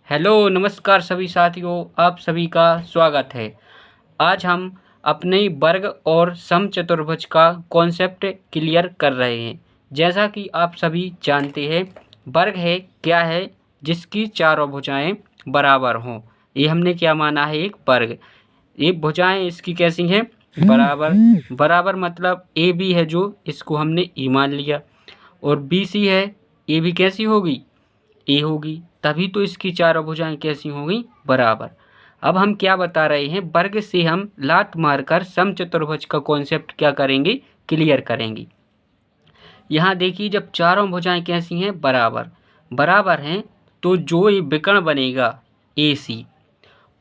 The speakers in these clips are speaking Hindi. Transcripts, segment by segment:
हेलो नमस्कार सभी साथियों, आप सभी का स्वागत है। आज हम अपने वर्ग और समचतुर्भुज का कॉन्सेप्ट क्लियर कर रहे हैं। जैसा कि आप सभी जानते हैं, वर्ग है क्या है, जिसकी चारों भुजाएं बराबर हों। ये हमने क्या माना है, एक वर्ग। ये भुजाएं इसकी कैसी हैं, बराबर। बराबर मतलब ए बी है जो, इसको हमने ई मान लिया, और बी सी है, ये भी कैसी होगी, ए होगी। तभी तो इसकी चारों भुजाएं कैसी होंगी, बराबर। अब हम क्या बता रहे हैं, वर्ग से हम लात मारकर समचतुर्भुज का कॉन्सेप्ट क्या करेंगे, क्लियर करेंगे। यहाँ देखिए, जब चारों भुजाएं कैसी हैं, बराबर बराबर हैं, तो जो ये विकर्ण बनेगा ए सी,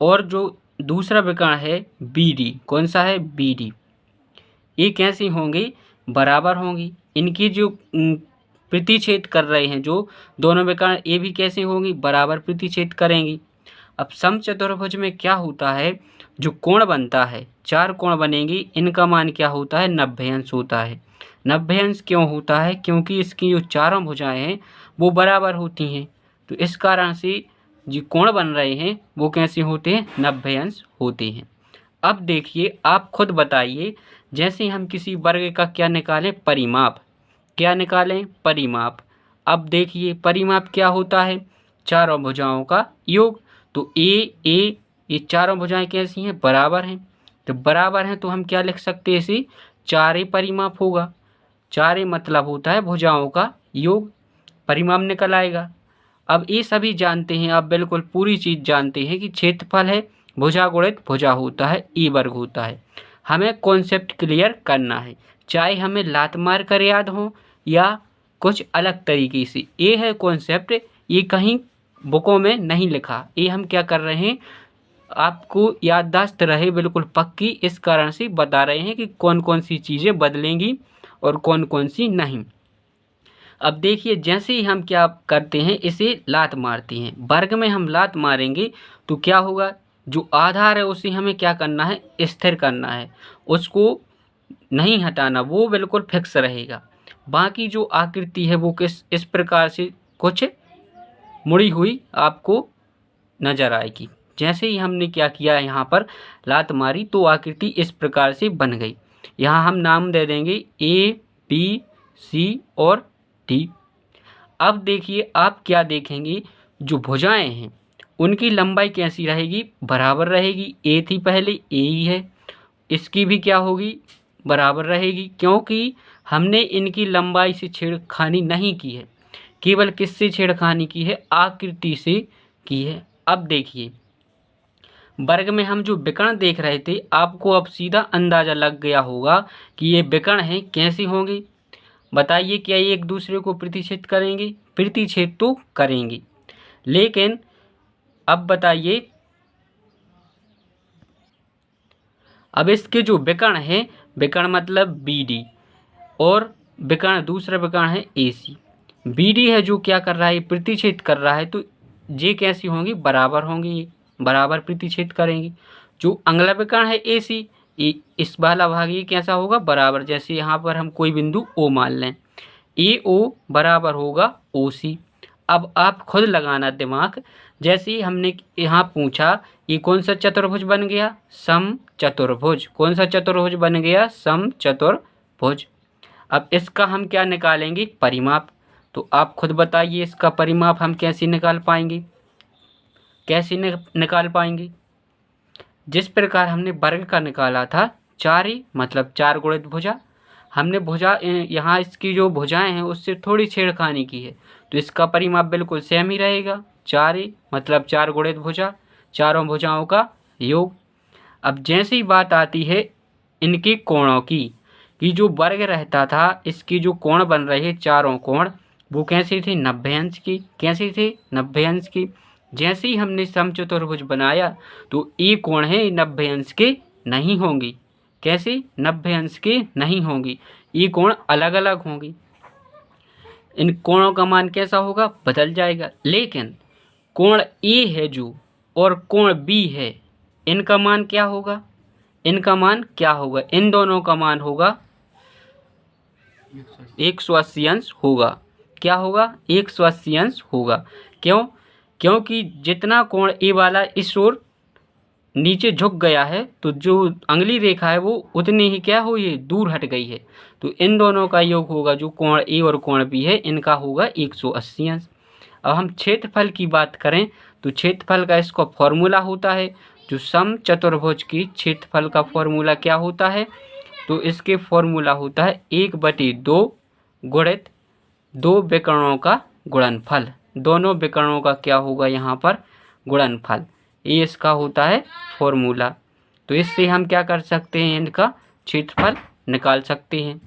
और जो दूसरा विकर्ण है बी डी, कौन सा है, बी डी, ये कैसी होंगी, बराबर होंगी। इनकी जो प्रतिच्छेद कर रहे हैं, जो दोनों विकर्ण, ये भी कैसे होंगी, बराबर प्रतिच्छेद करेंगी। अब समचतुर्भुज में क्या होता है, जो कोण बनता है, चार कोण बनेंगी, इनका मान क्या होता है, 90 अंश होता है। 90 अंश क्यों होता है, क्योंकि इसकी जो चारों भुजाएं हैं वो बराबर होती हैं, तो इस कारण से जो कोण बन रहे हैं वो कैसे होते हैं, 90 अंश होते हैं। अब देखिए, आप खुद बताइए, जैसे हम किसी वर्ग का क्या निकालें, परिमाप, क्या निकालें, परिमाप। अब देखिए, परिमाप क्या होता है, चारों भुजाओं का योग। तो ए ये चारों भुजाएं कैसी हैं, बराबर हैं। तो बराबर हैं तो हम क्या लिख सकते हैं, इसे चारे परिमाप होगा। चारे मतलब होता है भुजाओं का योग, परिमाप निकल आएगा। अब ये सभी जानते हैं, आप बिल्कुल पूरी चीज़ जानते हैं कि क्षेत्रफल है, भुजा गुणित भुजा होता है, ई वर्ग होता है। हमें कॉन्सेप्ट क्लियर करना है, चाहे हमें लात मार कर याद हो या कुछ अलग तरीके से। ये है कॉन्सेप्ट, ये कहीं बुकों में नहीं लिखा, ये हम क्या कर रहे हैं, आपको याददाश्त रहे बिल्कुल पक्की, इस कारण से बता रहे हैं कि कौन कौन सी चीज़ें बदलेंगी और कौन कौन सी नहीं। अब देखिए, जैसे ही हम क्या करते हैं, इसे लात मारते हैं, वर्ग में हम लात मारेंगे तो क्या होगा, जो आधार है उसे हमें क्या करना है, स्थिर करना है, उसको नहीं हटाना, वो बिल्कुल फिक्स रहेगा। बाकी जो आकृति है वो किस इस प्रकार से कुछ मुड़ी हुई आपको नजर आएगी। जैसे ही हमने क्या किया, यहाँ पर लात मारी तो आकृति इस प्रकार से बन गई। यहाँ हम नाम दे देंगे ए बी सी और डी। अब देखिए, आप क्या देखेंगे, जो भुजाएं हैं उनकी लंबाई कैसी रहेगी, बराबर रहेगी। ए थी पहले, ए ही है, इसकी भी क्या होगी, बराबर रहेगी, क्योंकि हमने इनकी लंबाई से छेड़खानी नहीं की है, केवल किससे छेड़खानी की है, आकृति से की है। अब देखिए, वर्ग में हम जो विकर्ण देख रहे थे, आपको अब सीधा अंदाजा लग गया होगा कि ये विकर्ण हैं, कैसे होंगे, बताइए। क्या ये एक दूसरे को प्रतिच्छेद करेंगे, प्रतिच्छेद तो करेंगे, लेकिन अब बताइए, अब इसके जो विकर्ण हैं, विकर्ण मतलब बी डी, और विकर्ण दूसरा विकर्ण है ए सी। बी डी है जो क्या कर रहा है, प्रतिच्छेद कर रहा है, तो ये कैसी होंगी, बराबर होंगी, बराबर प्रतिच्छेद करेंगी। जो अगला विकर्ण है ए सी, इस वाला भाग ये कैसा होगा, बराबर। जैसे यहाँ पर हम कोई बिंदु ओ मान लें, ए ओ बराबर होगा ओ सी। अब आप खुद लगाना दिमाग, जैसे ही हमने यहाँ पूछा, ये कौन सा चतुर्भुज बन गया, सम चतुर्भुज। कौन सा चतुर्भुज बन गया, सम चतुर्भुज। अब इसका हम क्या निकालेंगे, परिमाप। तो आप खुद बताइए, इसका परिमाप हम कैसे निकाल पाएंगे, कैसे निकाल पाएंगे। जिस प्रकार हमने वर्ग का निकाला था, चार मतलब चार गुणित भुजा, हमने भुजा यहाँ इसकी जो भुजाएं हैं उससे थोड़ी छेड़खानी की है, तो इसका परिमाप बिल्कुल सेम ही रहेगा। चार मतलब चार गुणित भुजा, चारों भुजाओं का योग। अब जैसी बात आती है इनके कोणों की, कि जो वर्ग रहता था, इसकी जो कोण बन रहे हैं, चारों कोण, वो कैसे थे, 90 अंश की। कैसे थे, 90 अंश की। जैसे ही हमने समचतुर्भुज बनाया तो ये कोण है 90 अंश के नहीं होंगी। कैसे, 90 अंश के नहीं होंगी, ये कोण अलग अलग होंगी। इन कोणों का मान कैसा होगा, बदल जाएगा। लेकिन कोण ए है जो, और कोण बी है, इनका मान क्या होगा, इनका मान क्या होगा, इन दोनों का मान होगा 180 अंश होगा। क्या होगा, 180 अंश होगा। क्यों, क्योंकि जितना कोण ए वाला इस ओर नीचे झुक गया है तो जो अगली रेखा है वो उतनी ही क्या हुई है, दूर हट गई है। तो इन दोनों का योग होगा, जो कोण ए और कोण बी है इनका होगा 180 अंश। अब हम क्षेत्रफल की बात करें तो क्षेत्रफल का इसका फॉर्मूला होता है, जो समचतुर्भुज की क्षेत्रफल का फॉर्मूला क्या होता है, तो इसके फॉर्मूला होता है 1/2 गुणित 2 विकर्णों का गुणनफल। दोनों विकर्णों का क्या होगा यहाँ पर, गुणनफल। ये इसका होता है फॉर्मूला। तो इससे हम क्या कर सकते हैं, इनका क्षेत्रफल निकाल सकते हैं।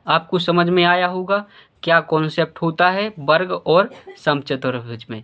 आपको समझ में आया होगा क्या कॉन्सेप्ट होता है वर्ग और समचतुर्भुज में।